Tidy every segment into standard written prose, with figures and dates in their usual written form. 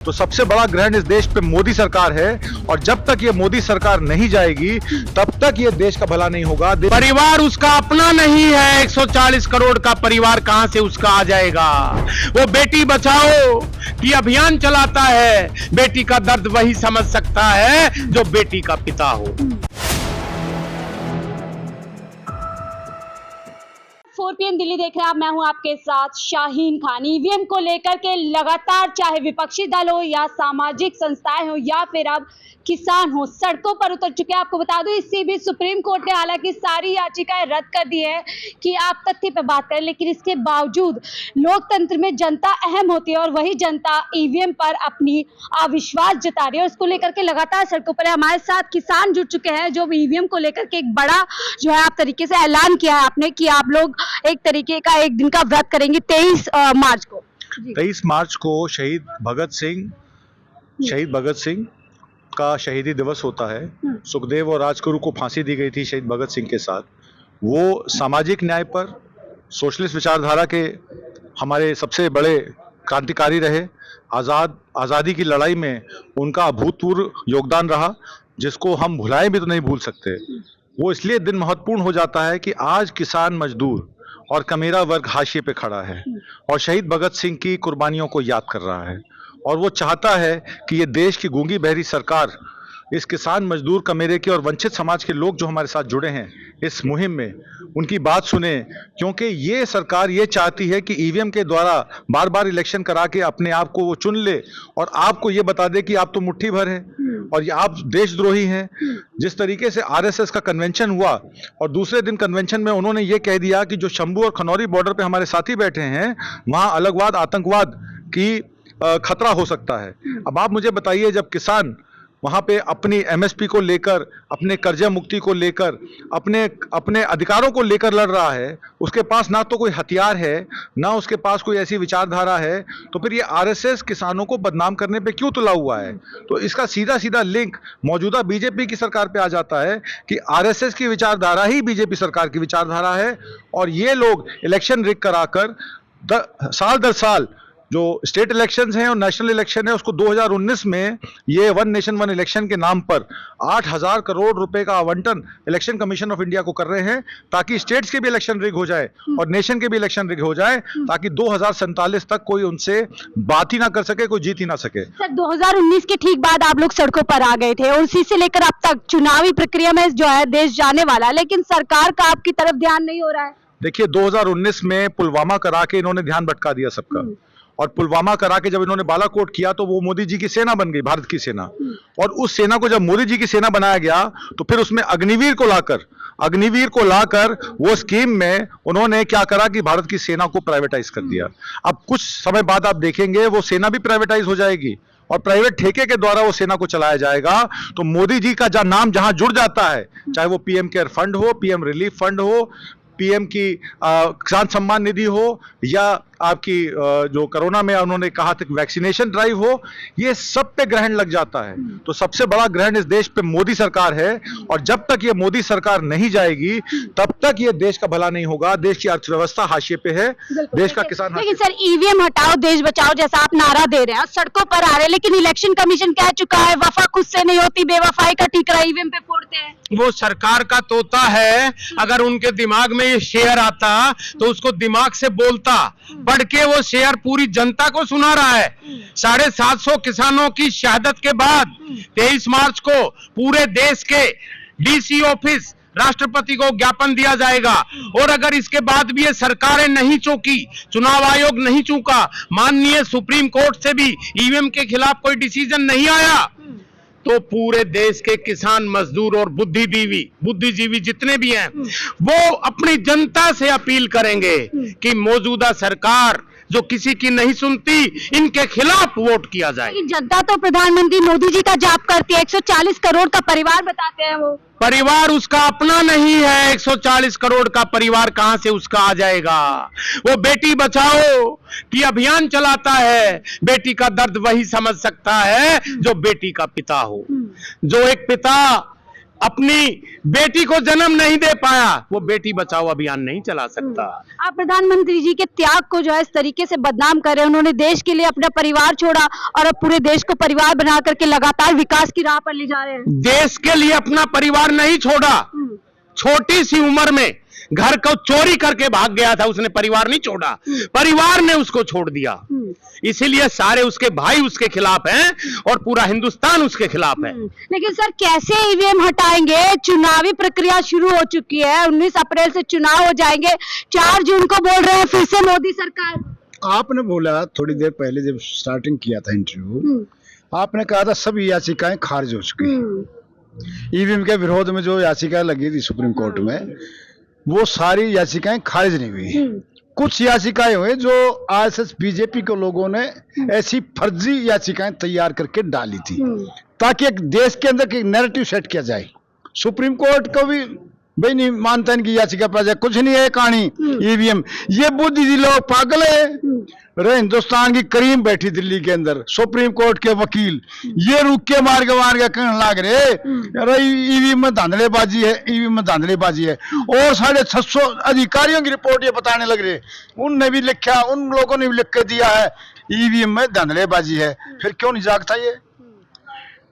तो सबसे बड़ा ग्रहण इस देश पे मोदी सरकार है और जब तक ये मोदी सरकार नहीं जाएगी तब तक ये देश का भला नहीं होगा। परिवार उसका अपना नहीं है, 140 करोड़ का परिवार कहां से उसका आ जाएगा। वो बेटी बचाओ की अभियान चलाता है, बेटी का दर्द वही समझ सकता है जो बेटी का पिता हो। 4 PM दिल्ली देख रहे हैं आप, मैं हूं आपके साथ शाहीन खान। ईवीएम को लेकर के लगातार चाहे विपक्षी दल हो या सामाजिक संस्थाएं हो या फिर अब किसान हो, सड़कों पर उतर चुके हैं। आपको बता दूं इससे भी सुप्रीम कोर्ट ने हालांकि सारी याचिकाएं रद्द कर दी है कि आप तथ्य पे बात करें, लेकिन इसके बावजूद लोकतंत्र में जनता अहम होती है और वही जनता ईवीएम पर अपनी अविश्वास जता रही है और इसको लेकर के लगातार सड़कों पर है। हमारे साथ किसान जुड़ चुके हैं जो ईवीएम को लेकर के एक बड़ा जो है आप तरीके से ऐलान किया है आपने कि आप लोग एक तरीके का एक दिन का व्रत करेंगे 23 मार्च को। 23 मार्च को शहीद भगत सिंह का शहीदी दिवस होता है। सुखदेव और राजगुरु को फांसी दी गई थी शहीद भगत सिंह के साथ। वो सामाजिक न्याय पर सोशलिस्ट विचारधारा के हमारे सबसे बड़े क्रांतिकारी रहे। आज़ादी की लड़ाई में उनका अभूतपूर्व योगदान रहा जिसको हम भुलाए भी तो नहीं भूल सकते। वो इसलिए दिन महत्वपूर्ण हो जाता है कि आज किसान, मजदूर और कमेरा वर्ग हाशिए पे खड़ा है और शहीद भगत सिंह की कुर्बानियों को याद कर रहा है और वो चाहता है कि ये देश की गूंगी बहरी सरकार इस किसान, मजदूर, कमेरे के और वंचित समाज के लोग जो हमारे साथ जुड़े हैं इस मुहिम में, उनकी बात सुने, क्योंकि ये सरकार ये चाहती है कि ईवीएम के द्वारा बार बार इलेक्शन करा के अपने आप को वो चुन ले और आपको ये बता दे कि आप तो मुट्ठी भर हैं और ये आप देशद्रोही हैं। जिस तरीके से आरएसएस का कन्वेंशन हुआ और दूसरे दिन कन्वेंशन में उन्होंने ये कह दिया कि जो शंभू और खनौरी बॉर्डर पे हमारे साथी बैठे हैं वहाँ अलगवाद, आतंकवाद की खतरा हो सकता है। अब आप मुझे बताइए, जब किसान वहाँ पे अपनी एमएसपी को लेकर, अपने कर्जा मुक्ति को लेकर, अपने अधिकारों को लेकर लड़ रहा है, उसके पास ना तो कोई हथियार है ना उसके पास कोई ऐसी विचारधारा है, तो फिर ये आरएसएस किसानों को बदनाम करने पे क्यों तुला हुआ है? तो इसका सीधा सीधा लिंक मौजूदा बीजेपी की सरकार पे आ जाता है कि आरएसएस की विचारधारा ही बीजेपी सरकार की विचारधारा है और ये लोग इलेक्शन रिग कराकर साल दर साल जो स्टेट इलेक्शंस हैं और नेशनल इलेक्शन है उसको 2019 में ये वन नेशन वन इलेक्शन के नाम पर 8,000 करोड़ रुपए का आवंटन इलेक्शन कमीशन ऑफ इंडिया को कर रहे हैं ताकि स्टेट्स के भी इलेक्शन रिग हो जाए और नेशन के भी इलेक्शन रिग हो जाए ताकि 2047 तक कोई उनसे बात ही ना कर सके, कोई जीत ही ना सके। सर 2019 के ठीक बाद आप लोग सड़कों पर आ गए थे और उसी से लेकर अब तक चुनावी प्रक्रिया में जो है देश जाने वाला है, लेकिन सरकार का आपकी तरफ ध्यान नहीं हो रहा है। देखिए 2019 में पुलवामा करा के इन्होंने ध्यान भटका दिया सबका और पुलवामा करा के जब इन्होंने बालाकोट किया तो वो मोदी जी की सेना बन गई, भारत की सेना। और उस सेना को जब मोदी जी की सेना बनाया गया तो फिर उसमें अग्निवीर को लाकर वो स्कीम में उन्होंने क्या करा कि भारत की सेना को प्राइवेटाइज कर दिया। अब कुछ समय बाद आप देखेंगे वो सेना भी प्राइवेटाइज हो जाएगी और प्राइवेट ठेके के द्वारा वो सेना को चलाया जाएगा। तो मोदी जी का नाम जहां जुड़ जाता है, चाहे वो पीएम केयर फंड हो, पीएम रिलीफ फंड हो, पीएम की किसान सम्मान निधि हो या आपकी जो कोरोना में उन्होंने कहा था वैक्सीनेशन ड्राइव हो, ये सब पे ग्रहण लग जाता है। तो सबसे बड़ा ग्रहण इस देश पे मोदी सरकार है और जब तक ये मोदी सरकार नहीं जाएगी तब तक ये देश का भला नहीं होगा। देश की अर्थव्यवस्था हाशिए पे है, देश का किसान। लेकिन सर ईवीएम हटाओ देश बचाओ जैसा आप नारा दे रहे हैं, सड़कों पर आ रहे हैं, लेकिन इलेक्शन कमीशन कह चुका है वफा खुद से नहीं होती, बेवफाई का ठीकरा ईवीएम पे फोड़ते हैं। वो सरकार का तोता है, अगर उनके दिमाग में ये शेयर आता तो उसको दिमाग से बोलता, बढ़ के वो शेयर पूरी जनता को सुना रहा है। 750 किसानों की शहादत के बाद 23 मार्च को पूरे देश के डीसी ऑफिस राष्ट्रपति को ज्ञापन दिया जाएगा और अगर इसके बाद भी ये सरकारें नहीं चूकी, चुनाव आयोग नहीं चूका, माननीय सुप्रीम कोर्ट से भी ईवीएम के खिलाफ कोई डिसीजन नहीं आया, तो पूरे देश के किसान, मजदूर और बुद्धिजीवी जितने भी हैं वो अपनी जनता से अपील करेंगे कि मौजूदा सरकार जो किसी की नहीं सुनती, इनके खिलाफ वोट किया जाए। जनता तो प्रधानमंत्री मोदी जी का जाप करती है, 140 करोड़ का परिवार बताते हैं वो। परिवार उसका अपना नहीं है, 140 करोड़ का परिवार कहां से उसका आ जाएगा। वो बेटी बचाओ की अभियान चलाता है, बेटी का दर्द वही समझ सकता है जो बेटी का पिता हो। जो एक पिता अपनी बेटी को जन्म नहीं दे पाया, वो बेटी बचाओ अभियान नहीं चला सकता। आप प्रधानमंत्री जी के त्याग को जो है इस तरीके से बदनाम कर रहे हैं। उन्होंने देश के लिए अपना परिवार छोड़ा और अब पूरे देश को परिवार बना करके लगातार विकास की राह पर ले जा रहे हैं। देश के लिए अपना परिवार नहीं छोड़ा, छोटी सी उम्र में घर को चोरी करके भाग गया था, उसने परिवार नहीं छोड़ा, परिवार ने उसको छोड़ दिया। इसीलिए सारे उसके भाई उसके खिलाफ हैं और पूरा हिंदुस्तान उसके खिलाफ है। लेकिन सर कैसे ईवीएम हटाएंगे? चुनावी प्रक्रिया शुरू हो चुकी है, 19 अप्रैल से चुनाव हो जाएंगे, 4 जून को बोल रहे हैं फिर से मोदी सरकार। आपने बोला थोड़ी देर पहले जब स्टार्टिंग किया था इंटरव्यू, आपने कहा था सभी याचिकाएं खारिज हो चुकी। ईवीएम के विरोध में जो याचिका लगी थी सुप्रीम कोर्ट में, वो सारी याचिकाएं खारिज नहीं हुई। कुछ याचिकाएं हुई जो आरएसएस बीजेपी के लोगों ने ऐसी फर्जी याचिकाएं तैयार करके डाली थी ताकि एक देश के अंदर एक नैरेटिव सेट किया जाए। सुप्रीम कोर्ट को भी भाई नहीं मानता इनकी याचिका पर जाए, कुछ नहीं है कहानी ईवीएम। ये बुद्धिजीवी लोग पागल है। अरे हिंदुस्तान की करीम बैठी दिल्ली के अंदर, सुप्रीम कोर्ट के वकील ये रुक के मार के कहने लाग रहे अरे ईवीएम में धांधलेबाजी है, ईवीएम में धांधलेबाजी है। और 650 अधिकारियों की रिपोर्ट ये बताने लग रहे, उनने भी लिखा, उन लोगों ने भी लिख के दिया है ईवीएम में धांधलेबाजी है। फिर क्यों नहीं जागता ये?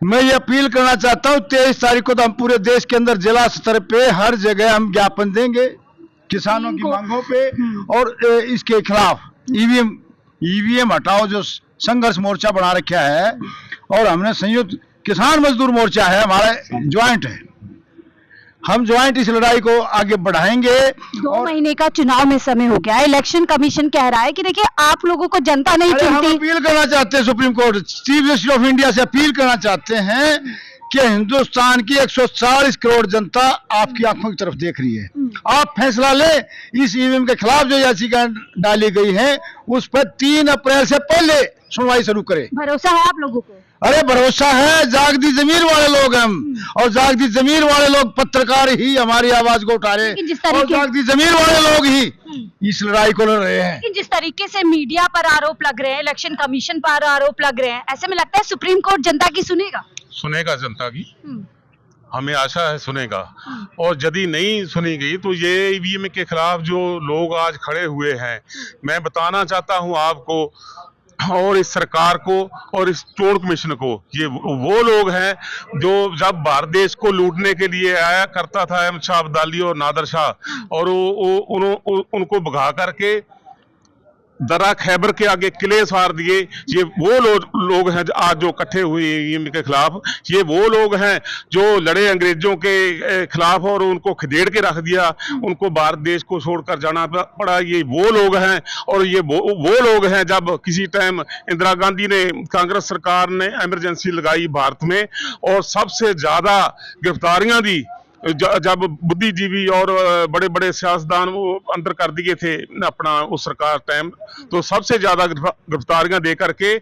मैं ये अपील करना चाहता हूँ, 23 तारीख को तो हम पूरे देश के अंदर जिला स्तर पे हर जगह हम ज्ञापन देंगे किसानों की मांगों पे और इसके खिलाफ। ईवीएम हटाओ जो संघर्ष मोर्चा बना रखा है, और हमने संयुक्त किसान मजदूर मोर्चा है, हमारा ज्वाइंट है, हम ज्वाइंट इस लड़ाई को आगे बढ़ाएंगे। 2 महीने का चुनाव में समय हो गया, इलेक्शन कमीशन कह रहा है कि देखिए आप लोगों को जनता नहीं हम चुनती। अपील करना चाहते हैं supreme court, chief justice of India से अपील करना चाहते हैं कि हिंदुस्तान की 140 करोड़ जनता आपकी आंखों की तरफ देख रही है। आप फैसला लें। इस ईवीएम के खिलाफ जो याचिका डाली गई है उस पर 3 अप्रैल से पहले सुनवाई शुरू करें। भरोसा है आप लोगों को? अरे भरोसा है, जागती जमीर वाले लोग हम, और जागती जमीर वाले लोग पत्रकार ही हमारी आवाज को उठा रहे हैं, और जागती जमीर वाले लोग ही इस लड़ाई को लड़ रहे हैं। लेकिन जिस तरीके से मीडिया पर आरोप लग रहे हैं, इलेक्शन कमीशन पर आरोप लग रहे हैं, ऐसे में लगता है सुप्रीम कोर्ट जनता की सुनेगा? सुनेगा जनता की, हमें आशा है सुनेगा। और यदि नहीं सुनी गई तो ये ईवीएम के खिलाफ जो लोग आज खड़े हुए हैं, मैं बताना चाहता हूं आपको और इस सरकार को और इस चोण कमीशन को, ये वो लोग हैं जो जब भारत देश को लूटने के लिए आया करता था अहमद शाह अब्दाली और नादर शाह, और उनको भगा करके दरा खैबर के आगे किले सार दिए। ये वो लोग हैं आज जो इकट्ठे हुए ईवीएम के खिलाफ, ये वो लोग हैं जो लड़े अंग्रेजों के खिलाफ और उनको खदेड़ के रख दिया, उनको भारत देश को छोड़कर जाना पड़ा। ये वो लोग हैं, और ये वो लोग हैं जब किसी टाइम इंदिरा गांधी ने, कांग्रेस सरकार ने इमरजेंसी लगाई भारत में और सबसे ज्यादा गिरफ्तारियां दी, जब बुद्धिजीवी और बड़े बड़े सियासतदान वो अंदर कर दिए थे अपना उस सरकार टाइम, तो सबसे ज्यादा गिरफ्तारियां दे करके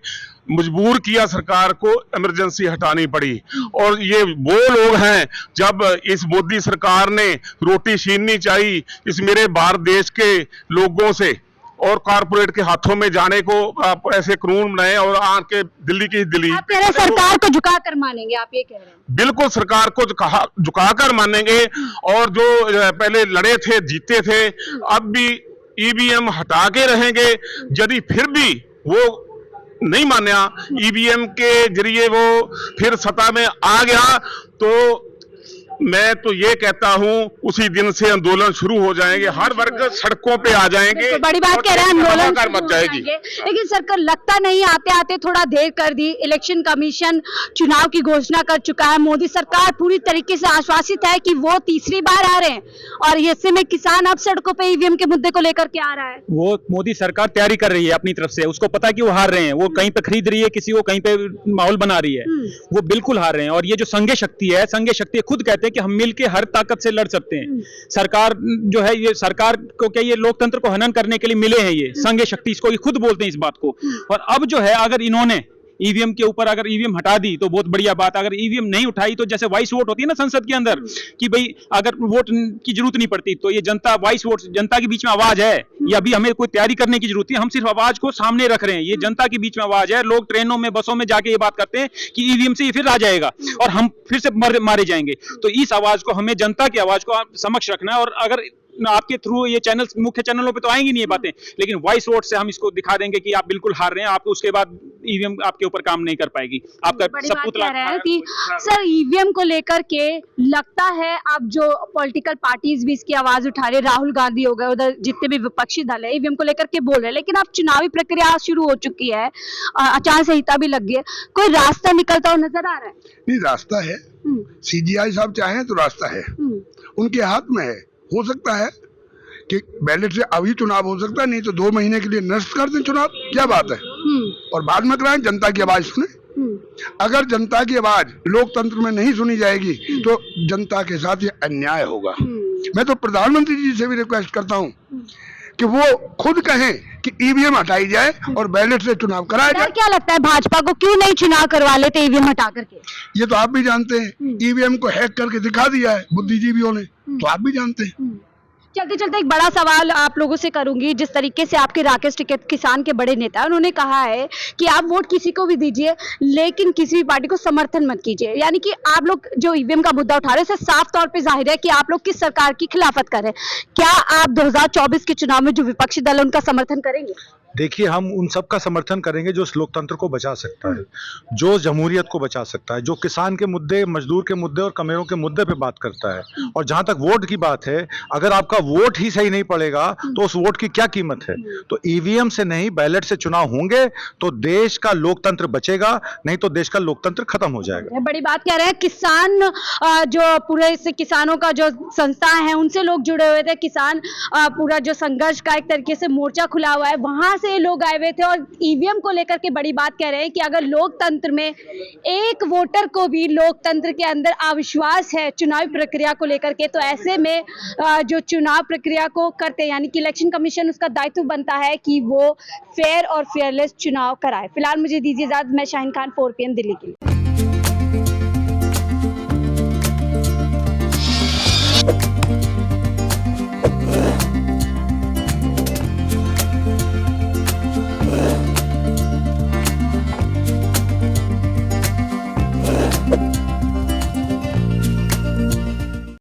मजबूर किया सरकार को इमरजेंसी हटानी पड़ी। और ये वो लोग हैं जब इस मोदी सरकार ने रोटी छीननी चाहिए इस मेरे भारत देश के लोगों से और कारपोरेट के हाथों में जाने को आप ऐसे कानून बनाए और आके दिल्ली की दिल्ली। आप कह रहे हैं सरकार को झुकाकर मानेंगे, आप ये कह रहे हैं? बिल्कुल सरकार को झुकाकर मानेंगे, और जो पहले लड़े थे जीते थे अब भी ईवीएम हटा के रहेंगे। यदि फिर भी वो नहीं माना, ईवीएम के जरिए वो फिर सत्ता में आ गया, तो मैं तो ये कहता हूं उसी दिन से आंदोलन शुरू हो जाएंगे, हर वर्ग सड़कों पे आ जाएंगे। बड़ी बात कह रहे हैं, आंदोलन कर मच जाएगी। लेकिन सरकार लगता नहीं, आते आते थोड़ा देर कर दी। इलेक्शन कमीशन चुनाव की घोषणा कर चुका है, मोदी सरकार पूरी तरीके से आश्वासित है कि वो तीसरी बार आ रहे हैं, और ऐसे में किसान अब सड़कों पे ईवीएम के मुद्दे को लेकर के आ रहा है। वो मोदी सरकार तैयारी कर रही है अपनी तरफ से, उसको पता है कि वो हार रहे हैं, वो कहीं पे खरीद रही है, किसी को कहीं पे माहौल बना रही है, वो बिल्कुल हार रहे हैं। और ये जो संघ शक्ति है, संघ शक्ति खुद कहते हैं कि हम मिलके हर ताकत से लड़ सकते हैं। सरकार जो है, ये सरकार को क्या, ये लोकतंत्र को हनन करने के लिए मिले हैं, ये संघ शक्ति, इसको ये खुद बोलते हैं इस बात को। और अब जो है, अगर इन्होंने ईवीएम के ऊपर अगर ईवीएम हटा दी तो बहुत बढ़िया बात, अगर ईवीएम नहीं उठाई तो जैसे वॉइस वोट होती है ना संसद के अंदर कि भाई अगर वोट की जरूरत नहीं पड़ती, तो ये जनता वॉइस वोट, जनता के बीच में आवाज है, ये अभी हमें कोई तैयारी करने की जरूरत है, हम सिर्फ आवाज को सामने रख रहे हैं, ये जनता के बीच में आवाज है। लोग ट्रेनों में बसों में जाके ये बात करते हैं कि ईवीएम से ये फिर आ जाएगा और हम फिर से मारे जाएंगे, तो इस आवाज को हमें, जनता की आवाज को समक्ष रखना है। और अगर आपके थ्रू ये चैनल, मुख्य चैनलों पे तो आएंगी नहीं ये बातें, लेकिन वॉइस वोट से हम इसको दिखा देंगे कि आप बिल्कुल हार रहे हैं, आप उसके बाद ईवीएम आपके ऊपर काम नहीं कर पाएगी। आपका बड़ी सब बात कुछ कह रहे हैं कि सर ईवीएम को लेकर के लगता है अब जो पॉलिटिकल पार्टीज भी इसकी आवाज उठा रहे, राहुल गांधी हो गए, उधर जितने भी विपक्षी दल है ईवीएम को लेकर के बोल रहे हैं, लेकिन अब चुनावी प्रक्रिया शुरू हो चुकी है, आचार संहिता भी लग गई है, कोई रास्ता निकलता हुआ नजर आ रहा है? नहीं, रास्ता है। सीजीआई साहब चाहें तो रास्ता है, उनके हाथ में है। हो सकता है कि बैलेट से अभी चुनाव हो सकता है, नहीं तो 2 महीने के लिए नष्ट कर दें चुनाव, क्या बात है, और बाद में कराएं, जनता की आवाज सुने। अगर जनता की आवाज लोकतंत्र में नहीं सुनी जाएगी तो जनता के साथ ये अन्याय होगा। मैं तो प्रधानमंत्री जी से भी रिक्वेस्ट करता हूँ कि वो खुद कहें कि ईवीएम हटाई जाए और बैलेट से चुनाव कराया जाए। क्या लगता है भाजपा को क्यों नहीं चुनाव करवा लेते ईवीएम हटा करके? ये तो आप भी जानते हैं, ईवीएम को हैक करके दिखा दिया है बुद्धिजीवियों ने, तो आप भी जानते हैं। चलते चलते एक बड़ा सवाल आप लोगों से करूंगी, जिस तरीके से आपके राकेश टिकैत किसान के बड़े नेता, उन्होंने कहा है कि आप वोट किसी को भी दीजिए लेकिन किसी भी पार्टी को समर्थन मत कीजिए, यानी कि आप लोग जो ईवीएम का मुद्दा उठा रहे हैं, उससे साफ तौर पे जाहिर है कि आप लोग किस सरकार की खिलाफत कर रहे हैं। क्या आप 2024 के चुनाव में जो विपक्षी दल है उनका समर्थन करेंगे? देखिए, हम उन सब का समर्थन करेंगे जो इस लोकतंत्र को बचा सकता है, जो जमहूरियत को बचा सकता है, जो किसान के मुद्दे, मजदूर के मुद्दे और कमेरों के मुद्दे पे बात करता है। और जहां तक वोट की बात है, अगर आपका वोट ही सही नहीं पड़ेगा तो उस वोट की क्या कीमत है। तो ईवीएम से नहीं, बैलेट से चुनाव होंगे तो देश का लोकतंत्र बचेगा, नहीं तो देश का लोकतंत्र खत्म हो जाएगा। बड़ी बात कह रहे हैं किसान, जो पूरे इस किसानों का जो संस्था है उनसे लोग जुड़े हुए थे, किसान पूरा जो संघर्ष का एक तरीके से मोर्चा खुला हुआ है, वहां से लोग आए हुए थे और ईवीएम को लेकर के बड़ी बात कह रहे हैं कि अगर लोकतंत्र में एक वोटर को भी लोकतंत्र के अंदर अविश्वास है चुनावी प्रक्रिया को लेकर के, तो ऐसे में जो चुनाव प्रक्रिया को करते हैं, यानी कि इलेक्शन कमीशन, उसका दायित्व बनता है कि वो फेयर और फेयरलेस चुनाव कराए। फिलहाल मुझे दीजिए इजाजत, मैं शाहीन खान, 4 PM दिल्ली के लिए।